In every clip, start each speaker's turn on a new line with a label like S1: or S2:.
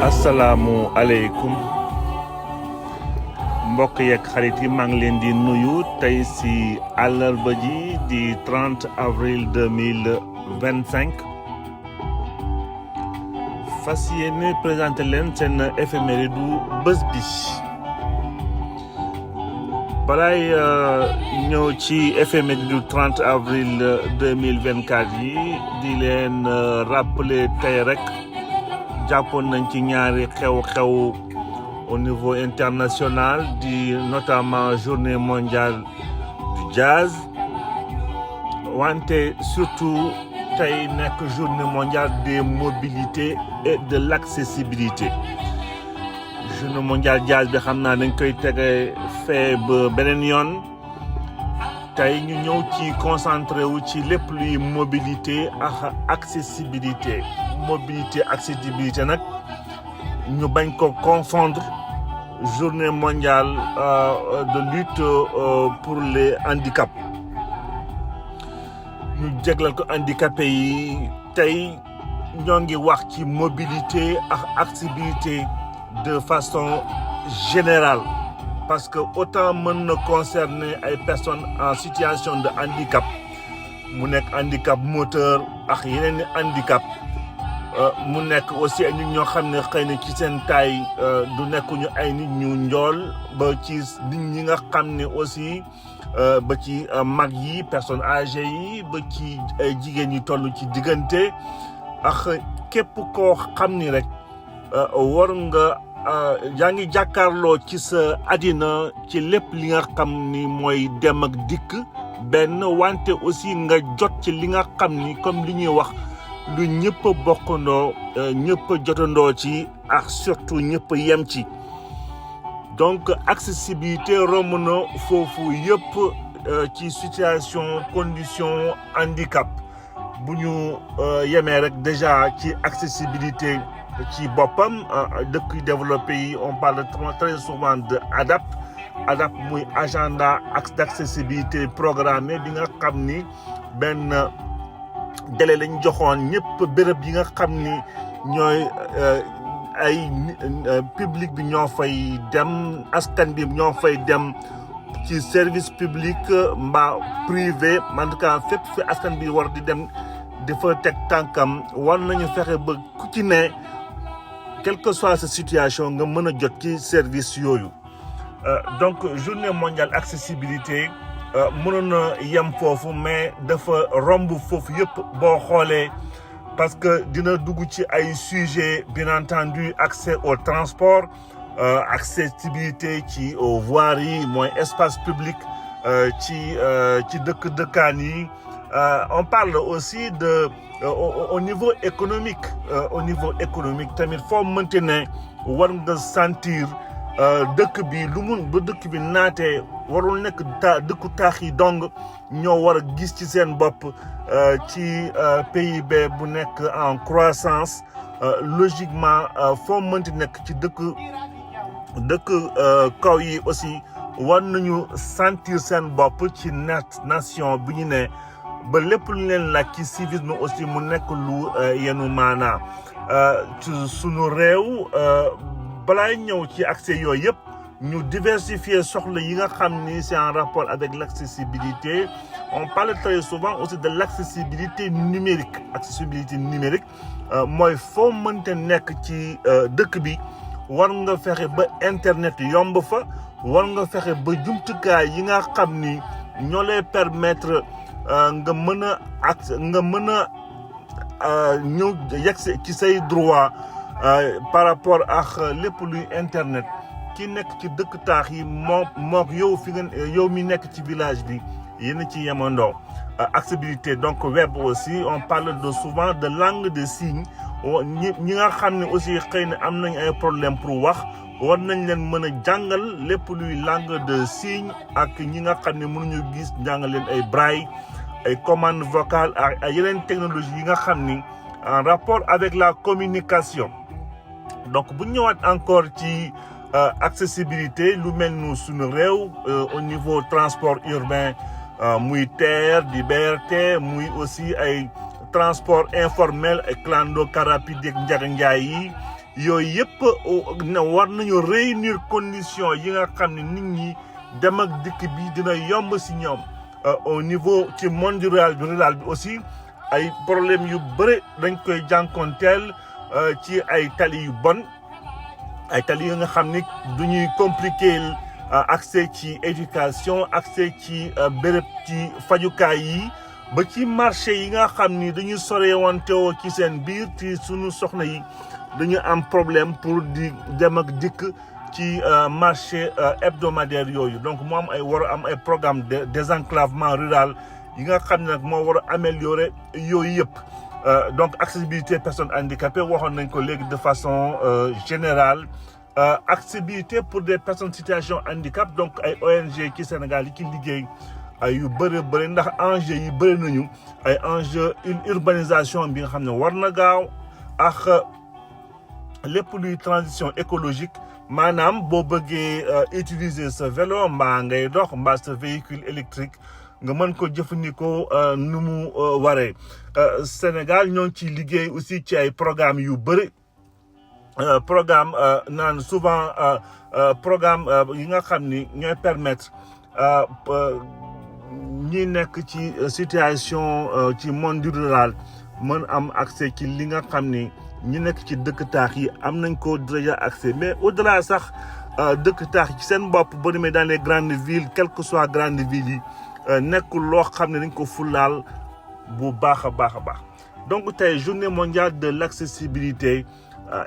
S1: asalaamu aleykum mbokk yeeg xarit yi maa ngi leen di nuyu tey si àllarba ji di 30 avril 2025 fas yéene présenté leen seen éphéméride du bés bi balaay ñëw ci éphéméride du 30 avril 2024 yi di leen rappeler tey rek jàppoon nañ ci ñaari xew-xew au niveau international di notamment journée mondiale du jazz wante surtout tey nekk journée mondiale des mobilités et de l'accessibilité journée mondiale jazz bi xam naa dañ koy tege fee ba beneen yoon tey ñu ñëw ci concentré wu ci lépp luy mobilité ak accessibilité nag ñu bañ ko confondre journée mondiale de lutte pour les handicaps ñu jéglal ko handicapé yi tey ñoo ngi wax ci mobilité ak accessibilité de façon générale parce que autant mën na concerner ay personnes en situation de handicap mu nekk handicap moteur ak yeneen i handicap mu nekk aussi ay nit ñoo xam ne xëy na ci seen taay du nekkuñu ay nit ñu njool ba ci nit ñi nga xam ne aussi ba ci mag yi personnes âgées yi ba ci ay jigéen ñi toll ci diggante ak képp koo xam ni rek war nga yaa ngi jàkkaarloo ci sa àddina ci lépp li nga xam ni mooy dem ak dikk benn wante aussi nga jot ci li nga xam ni comme li ñuy wax lu ñëpp a bokkandoo ñëpp a jotandoo ci ak surtout ñëpp a yem ci donc accessibilité romb na foofu yëpp ci situation condition handicap bu ñu yemee rek déjà ci accessibilité ci boppam dëkk yu développé yi on parle très souvent de ADAP muy agenda d'accessibilité programmé bi nga xam ni benn délai lañ joxoon ñëpp béréb yi nga xam ni ñooy ay public bi ñoo fay dem askan bi ñoo fay dem ci service public mbaa privé en tout cas fépp fi askan bi war di dem di fa teg tànkam war nañu fexe ba ku ci ne quelle que soit sa situation nga mën a jot ci service yooyu donc journée mondiale accessibilité mënoon na yem foofu mais dafa romb foofu yëpp boo xoolee parce que dina dugg ci ay sujets bien entendu accès au transport accessibilité ci voirie yi mooy espace public ci dëkkaan yi on parle aussi de au niveau économique tamit foo mënti ne war nga sentir dëkk bi lu mun ba dëkk bi naatee warul nekk dëkku taax yi dong ñoo war a gis ci seen bopp ci PIB bu nekk en croissance logiquement foo mënti nekk ci dëkk kaw yi aussi war nañu sentir seen bopp ci nation bi ñu ne ba lépp lu leen laaj ci civisme aussi mu nekk lu yenu maanaa ci sunu réew balaa ñëw ci accès yooyu yëpp ñu diversifier soxla yi nga xam ni c'est en rapport avec l'accessibilité on parle très souvent aussi de l'accessibilité numérique mooy foo mënte nekk ci dëkk bi war nga fexe ba internet yomb fa war nga fexe ba jumtukaay yi nga xam ni ñoo lay permettre nga mën a ñëw yegg ci say droit par rapport ak lépp luy internet ki nekk ci dëkk taax yi mook yow mi nekk ci village bi yéen ci yemandoo accessibilité donc web aussi on parle souvent de langue de signes ñi nga xam ne aussi xëy na am nañ ay problème pour wax war nañ leen mën a jàngal lépp luy langue de signes ak ñi nga xam ne mënuñu gis jàngal leen ay braille ay commande vocale ak ay yeneen technologie yi nga xam ni en rapport avec la communication donc bu ñëwaat encore ci accessibilité lu mel nu suñu réew au niveau transport urbain muy TER di BRT muy aussi ay transport informel ay clando car rapide ak njaga njaay yi yooyu yëpp ne war nañu réunir conditions yi nga xam ne nit ñi dem ak dikk bi dina yomb si ñoom au niveau ci monde rural bi aussi ay problème yu bëri dañ koy jànkoonteel ci ay tali yu bon ay tali yi nga xam ni du ñuy compliquer accès ci éducation accès ci béréb ci fajukaay yi ba ci marché yi nga xam ni dañuy sorewantewoo ci seen biir ci sunu soxna yi dañu am problème pour di dem ak dikk ci marché hebdomadaire yooyu donc moo am ay war a am ay programme de désenclavement rural yi nga xam ne nag moo war a améliorer yooyu yëpp donc accessibilité personnes handicapées waxoon nañ ko léegi de façon générale accessibilité pour des personnes situation handicap donc ay ONG ci Sénégal yi ci liggéey ay yu bëri ndax enjeu yi bëri nañu ay enjeu urbanisation bi nga xam ne war na gaaw ak lépp luy transition écologique maanaam boo bëggee utiliser sa vélo mbaa ngay dox mbaa sa véhicule électrique nga mën ko jëfandikoo nu mu waree Sénégal ñoo ngi ciy liggéey aussi ci ay programme yu bëri programme naan souvent programme yi nga xam ni ñooy permettre ñi nekk ci situation ci monde rural mën am accès ci li nga xam ni ñi nekk ci dëkk taax yi am nañ ko déjà accès mais au-delà sax dëkk taax ci seen bopp boo demee dans les grandes villes quelles que soient grandes villes yi nekkul loo xam ne dañ ko fulaal bu baax a baax donc tey journée mondiale de l'accessibilité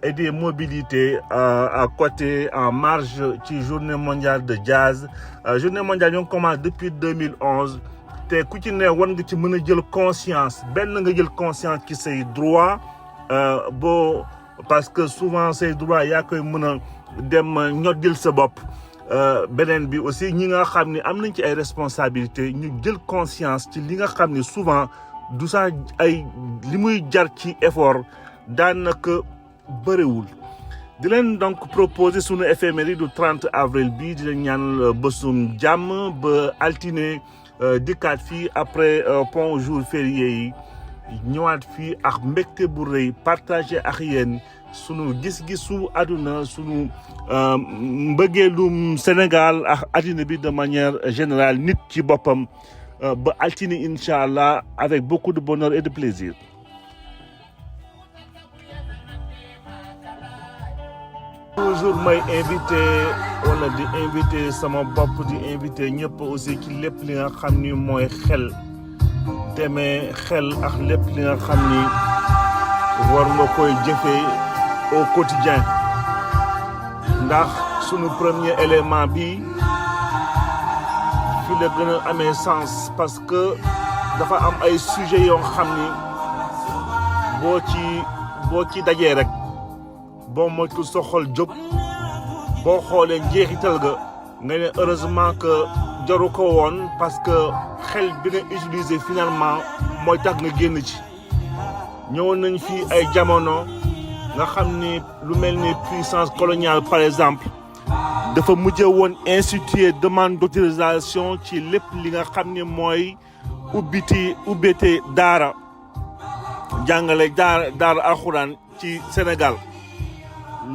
S1: et des mobilités à côté en marge ci journée mondiale de jazz journée mondiale ñoo commencé depuis 2011 te ku ci ne war nga ci mën a jël conscience benn nga jël conscience ci say droits parce que souvent say droits yaa koy mën a dem ñoddil sa bopp beneen bi aussi ñi nga xam ne am nañ ci ay responsabilités ñu jël conscience ci li nga xam ne souvent du sax ay li muy jar ci effort daanaka bëriwul di leen donc proposer sunu éphéméride du 30 avril bi di leen ñaan bésum jàmm ba altine dikkaat fii après pont jour férié yi ñëwaat fii ak mbégte bu rëy partagé ak yéen sunu gis-gisu àdduna sunu mbëggeelum Sénégal ak àddina bi de manière générale nit ci boppam ba altine incha allah avec beaucoup de bonheur et de plaisir. toujours may invité wala di invité sama bopp di invité ñëpp aussi ci lépp li nga xam ni mooy xel demee xel ak lépp li nga xam ni war nga koy jëfee au quotidien ndax sunu premier élément bi fi la gën a amee sens parce que dafa am ay sujets yoo xam ni boo ci dajee rek boo moytu soxal jóg boo xoolee njeexital ga nga ne heureusement que jaru ko woon parce que xel bi nga utiliser finalement mooy tax nga génn ci ñëwoon nañ fii ay jamono nga xam ni lu mel ni puissance coloniale par exemple dafa mujjee woon instituer demande d'autorisation ci lépp li nga xam ni mooy ubbite daara jàngale daara alxuraan ci Sénégal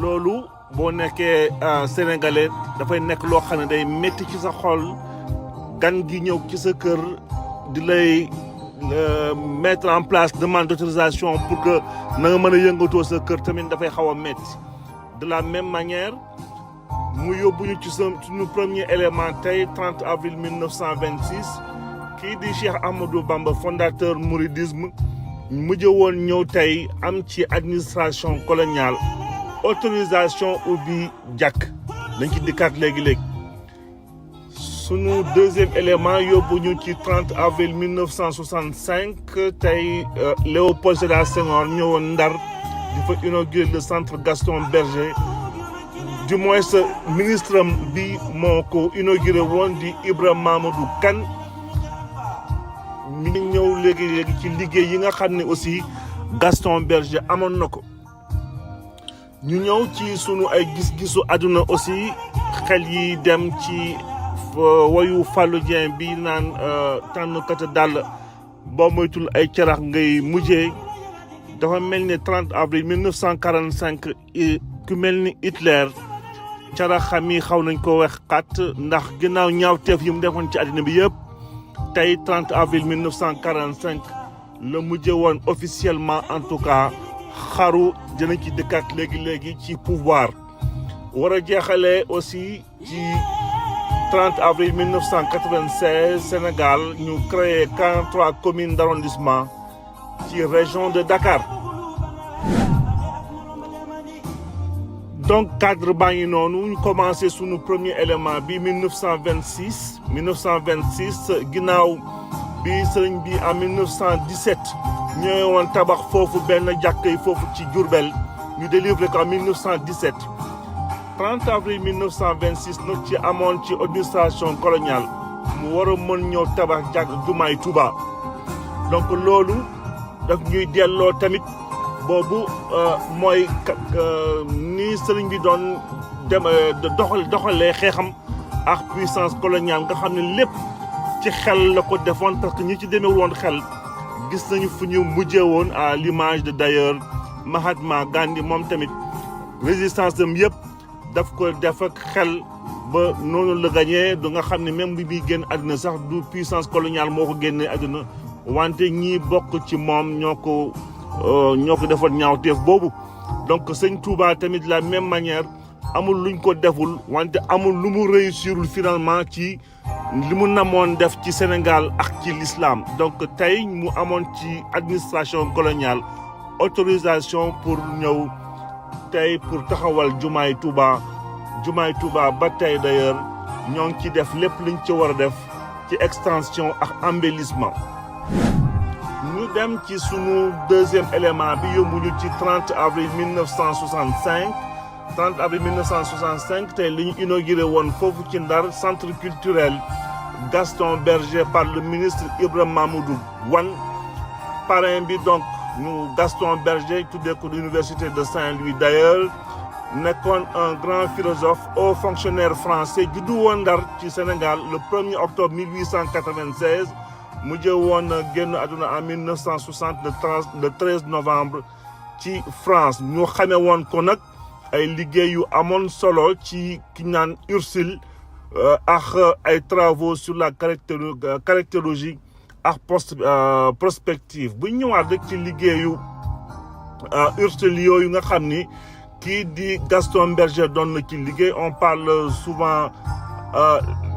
S1: loolu boo nekkee sénégalais dafay nekk loo xam ne day métti ci sa xol gan gi ñëw ci sa kër di lay mettre en place demande d'autorisation pour que na nga mën a yëngatoo sa kër tamit dafay xaw a métti de la même manière mu yóbbuñu ci suñu premier élément tey 30 avril 1926 kii di Cheikh Ahmadou Bamba fondateur mouridisme mujj woon ñëw tey am ci administration coloniale autorisation ubbi jàkk dañ ci dikkaat léegi sunu deuxième élément yóbbuñu ci 30 avril 1965 tey Léopold Sédar Senghor ñëwoon Ndar di fa inaugurer le centre Gaston Berger du moins ministre bi moo ko inauguré woon di Ibrahima Mamadou Kane mi ngi ñëw léegi ci liggéey yi nga xam ne aussi Gaston Berger amoon na ko ñu ñëw ci sunu ay gis-gisu àdduna aussi xel yi dem ci wayu Fallou Dieng bi naan tànn kat dàll boo moytul ay carax ngay mujjee dafa mel ni 30 avril 1945 ku mel ni Hitler cara xam yi xaw nañ ko wax xat ndax ginnaaw ñaawteef yi mu defoon ci àddina bi yëpp tey 30 avril 1945 la mujje woon officiellement en tout cas xaru dinañ ci dëkkaat léegi ci pouvoir war a jeexalee aussi ci 30 avril 1996 Sénégal ñu créé 43 communes d'arrondissement ci région de Dakar donc cadre baa ngi noonu ñu commencé sunu premier élément bi 1926 ginnaaw bi sëriñ bi en 1917 ñëwee woon tabax foofu benn jàkkay foofu ci Diourbel ñu délivré ko en 1917 30 avril 1926 nag ci amoon ci administration coloniale mu war a mën ñëw tabax jumaay Touba donc loolu daf ñuy delloo tamit boobu mooy ni sëriñ bi doon doxalee xeexam ak puissance coloniale nga xam ne lépp ci xel la ko defoon parce que ñi ci demee woon xel gis nañu fu ñu mujjee woon à l'image de d'ailleurs Mahatma Gandhi moom tamit résistance am yëpp daf ko def ak xel ba noonu la gagné du nga xam ne même bi muy génn àddina sax du puissance coloniale moo ko génnee àddina wante ñii bokk ci moom ñoo ko defoon ñaawteef boobu donc sëñ Touba tamit de la même manière amul luñ ko deful wante amul lu mu réussirul finalement ci li mu namoon def ci Sénégal ak ci l'islam donc tey mu amoon ci administration coloniale autorisation pour ñëw tey pour taxawal jumaay Touba ba tey d'ailleurs ñoo ngi ci def lépp liñ ci war a def ci extension ak embellissement ñu dem ci sunu deuxième élément bi yóbbu ñu ci 30 avril 1965 30 avril 1965 tey li ñu inauguré woon foofu ci Ndar centre culturel Gaston Berger par le ministre Ibrahima Mamadou Wane parrain bi donc ñu Gaston Berger tuddee ko l'université de Saint-Louis d'ailleurs nekkoon un grand philosophe haut fonctionnaire français juddu woon Ndar ci Sénégal le 1er octobre 1896 mujjee woon génn àdduna en 1960 le 13 novembre ci France ñu xamee woon ko nag ay liggéey yu amoon solo ci ki naan Ursule ak ay travaux sur la caractérologie ak prospective bu ñëwaat rek ci liggéeyu Ursule yooyu nga xam ni kii di Gaston Berger doon na ci liggéey on parle souvent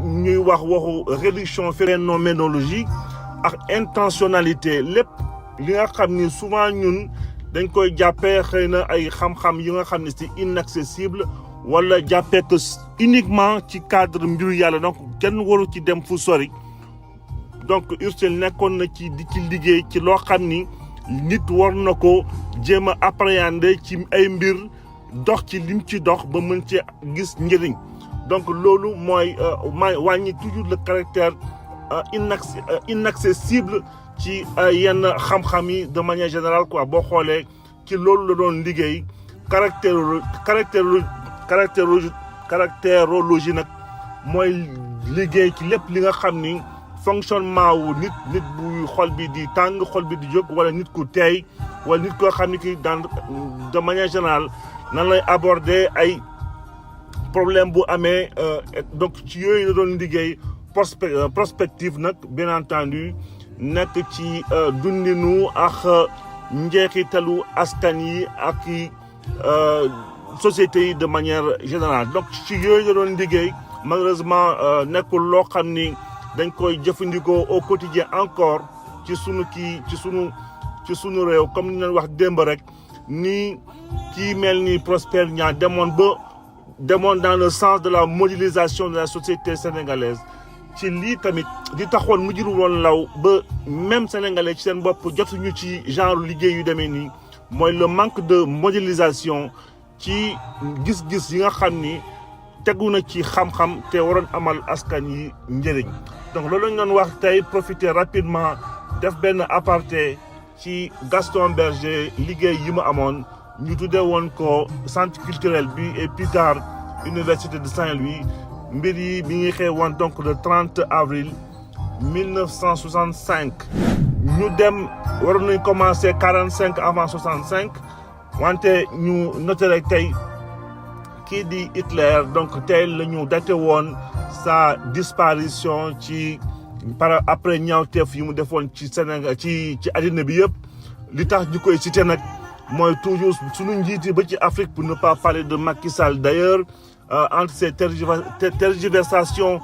S1: ñuy waxu réduction phénoménologie ak intentionnalité lépp li nga xam ni souvent ñun dañ koy jàppee xëy na ay xam-xam yi nga xam ne c'est inaccessible wala jàppee que uniquement ci cadre mbiru yàlla donc kenn waru ci dem fu sori donc Ursule nekkoon na ci di ci liggéey ci loo xam ni nit war na ko jéem a appréhender ci ay mbir dox ci lim ci dox ba mën ci gis njëriñ donc loolu mooy wàññi toujours le caractère inaccessible ci yenn xam-xam yi de manière générale quoi boo xoolee ci loolu la doon liggéey caractérologie nag mooy liggéey ci lépp li nga xam ni fonctionnement wu nit bu xol bi di tàng xol bi di jóg wala nit ku teey wala nit koo xam ni ki dans de manière générale nan lay aborder ay problème bu amee donc ci yooyu la doon liggéey prospective nag bien entendu nekk ci dundinu ak njeexitalu askan yi ak sociétés yi de manière générale donc ci yooyu la doon liggéey malheureusement nekkul loo xam ni dañ koy jëfandikoo au quotidien encore ci sunu réew comme ni leen wax démb rek ni kii mel ni Prosper Niang demoon dans le sens de la modélisation de la société sénégalaise ci lii tamit di taxoon mu jëru woon law ba même sénégalais ci seen bopp jotuñu ci genre liggéey yu demee nii mooy le manque de modélisation ci gis-gis yi nga xam ni tegu na ci xam-xam te waroon amal askan yi njëriñ donc loolu lañ doon wax tey profiter rapidement def benn aparté ci Gaston Berger liggéey yi mu amoon ñu tuddee woon ko centre culturel bi et plus tard université de Saint-Louis mbir yi bi ngi xewoon donc le 30 avril 1965 ñu dem waroon nañ commencer 45 avant 65 wante ñu noté rek tey kii di Hitler donc tey la ñu daté woon sa disparition ci après ñaawteef yi mu defoon ci Sénégal ci àddina bi yëpp li tax ñu koy cité nag mooy toujours suñu njiiti ba ci Afrique pour ne pas parler de Macky Sall d'ailleurs entre ces tergiversations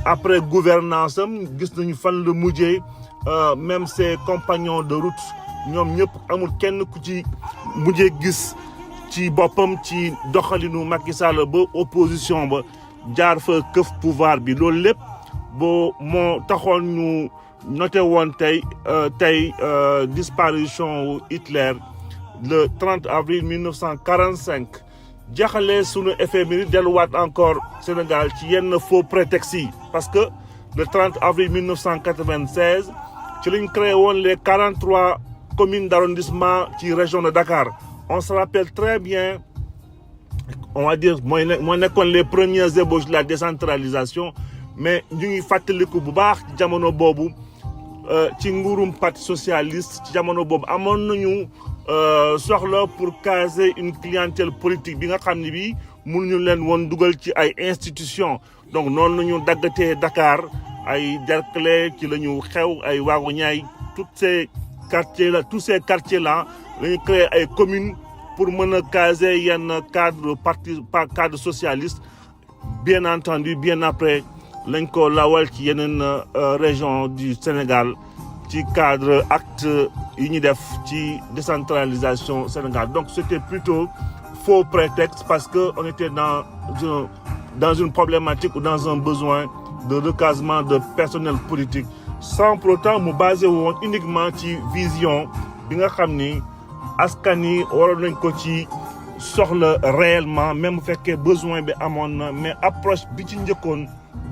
S1: après gouvernance am gis nañu fan la mujjee même ses compagnons de route ñoom ñëpp amul kenn ku ci mujjee gis ci boppam ci doxalinu Macky Sall ba opposition ba jaar fa këf pouvoir bi loolu lépp boo moo taxoon ñu noté woon tey disparition Hitler le 30 avril 1945 jaxale sunu FMI delluwaat encore Sénégal ci yenn faux prétextes yi parce que le 30 avril 1996 ci lañ créé woon les 43 communes d'arrondissement ci région de Dakar on se rappelle très bien on va dire mooy nekkoon les premières ébauches de la décentralisation mais ñu ngi fàttaliku bu baax ci jamono boobu ci nguurum parti socialiste ci jamono boobu amoon nañu soxla pour caser une clientèle politique bi nga xam ne bii mënuñu leen woon dugal ci ay institutions donc noonu nañu daggatee Dakar ay Derklé ci la ñu xew ay Waagu Ñaay tous ces quartiers là la ñu créé ay communes pour mën a caser yenn cadre socialiste bien entendu bien après lañ ko lawal ci yeneen région du Sénégal ci cadre acte yi ñu def ci décentralisation Sénégal donc c'était plutôt faux prétexte parce que on était dans une problématique ou dans un besoin de recasement de personnel politique sans pour autant mu basé woon uniquement ci vision bi nga xam ni askan yi waroon nañ ko ci soxla réellement même bu fekkee besoin bi amoon na mais approche bi ci njëkkoon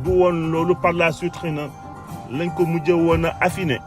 S1: du woon loolu par la suite xëy na lañ ko mujjee woon a affiné